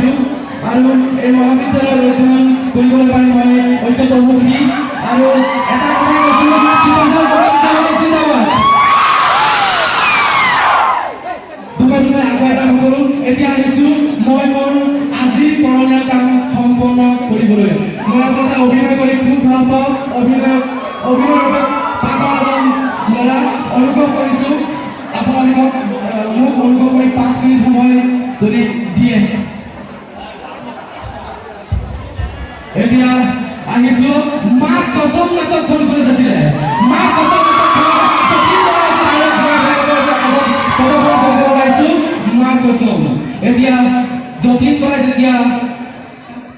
পাইছোঁ আৰু এই মহাবিদ্যালয়ৰ অধ্যয়ন কৰিবলৈ পাই মই অত্যন্ত সুখী আৰু এটা কথা কৈছোঁ চিত্ৰাঞ্চল মহাবিদ্যালয় জিন্দাবাদ। দুবাৰ আগুৱাই কাম কৰোঁ। এতিয়া আহিছোঁ মই মোৰ আজিৰ কৰণীয় কাম সম্পূৰ্ণ কৰিবলৈ। মই আচলতে অভিনয় কৰি খুব ভাল পাওঁ। অভিনয়ৰ বাবে পাগল এজন ল'ৰা। অনুভৱ কৰিছোঁ আপোনালোকক মোক অনুভৱ কৰি 5 মিনিট সময় যদি দিয়ে। এতিয়া আহিছোঁ মাক কচম নাটকখন কৰি আছিলে। মাক কচম এতিয়া যতীন বৰাই যেতিয়া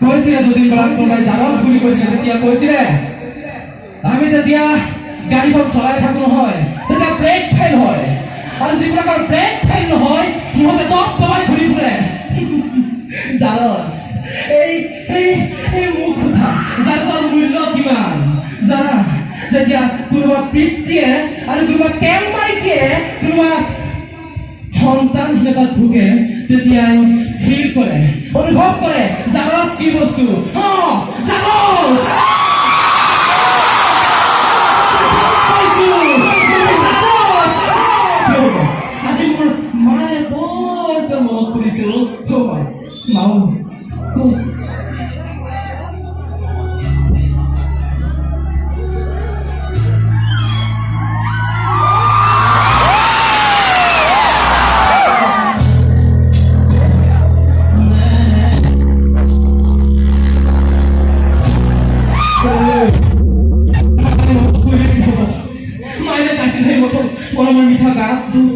কৈছিলে যতীন বৰাক চলাই জাৰজ বুলি কৈছিলে তেতিয়া কৈছিলে আমি যেতিয়া গাড়ীখন চলাই থাকো নহয় তেতিয়া ব্ৰেক ফেইল হয় আৰু যিবিলাকৰ ব্ৰেক ফেইল নহয় সিহঁতে টপ টপাই ঘূৰি ফুৰে। জাৰজ এই মুখ কথা জাৰজৰ মূল্য কিমান জানা? যেতিয়া কোনোবা পিতৃয়ে আৰু কোনোবা কেম্পাইটিয়ে কোনোবা সন্তানহীনতাত ভোগে তেতিয়াই ফিল কৰে, অনুভৱ কৰে জাৰজ কি বস্তু। আজি মোৰ মায়ে বৰ মনত কৰিছিল মাও মিঠা গাত দুধ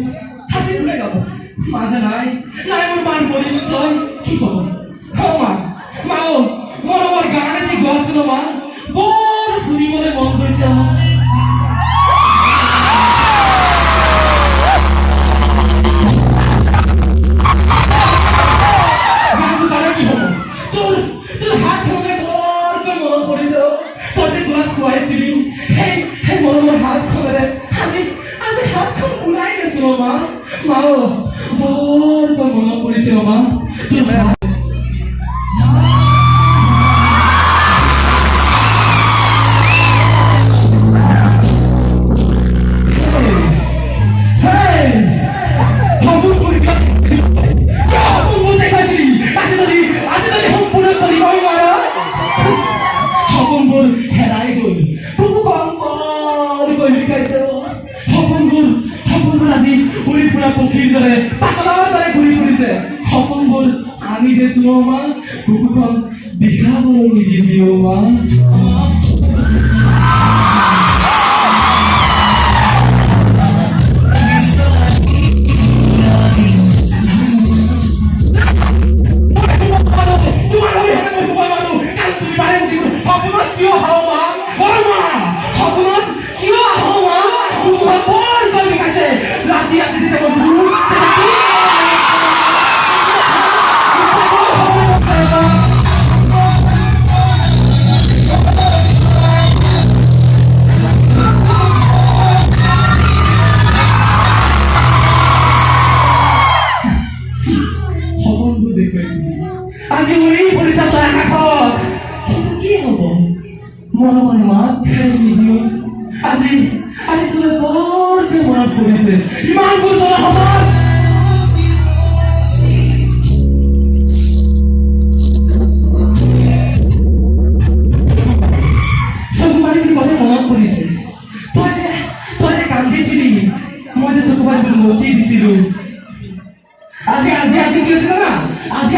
হাসি তুলে গাব মাঝে নাই মোৰ মান পৰিচয় কি কব মাও মোৰ আমাৰ গানে দি গোৱাছিল মা বৰ ফুৰিবলৈ মন গৈছে আমাৰ। কি হব তোৰ হাত ধৰে বৰকৈ মনত পৰিছে তই যে গোৱাত খুৱাইছিলি সেই মৰমৰ হাত খনেৰে আজি হাতখন ওলাই গৈছে মা বৰকৈ মনত পৰিছে মা সপোনবোৰ আজি উৰি ফুৰা পক্ষীৰ দৰে পাতলৰ দৰে ঘূৰি ফুৰিছে। সপোনবোৰ আনি দিছো মা বুকুখন বিষাবলৈ নিদিবি মা। আজি উৰি ফুৰিছা তই আকাশত কিন্তু কি হব মৰমৰ মাত ফেৰি নিদিওঁ। আজি তোলে বৰকৈ মনত পৰিছে ইমান গুৰুতৰ সমাজ। চকুপানী বুলি কথা মনত পৰিছে তই যে কান্দিছিলি মই যে চকুপানী বুলি মচি দিছিলো। আজি কি হৈছে না আজি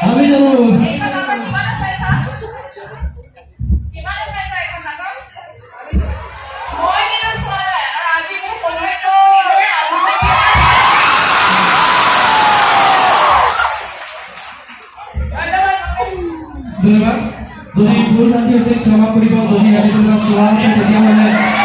আমি জানো ধন্যবাদ। যদি ভুল ভ্ৰান্তি হৈছে ক্ষমা কৰিব, যদি গাড়ী কোনোবা চোৱা আছে তেতিয়াহ'লে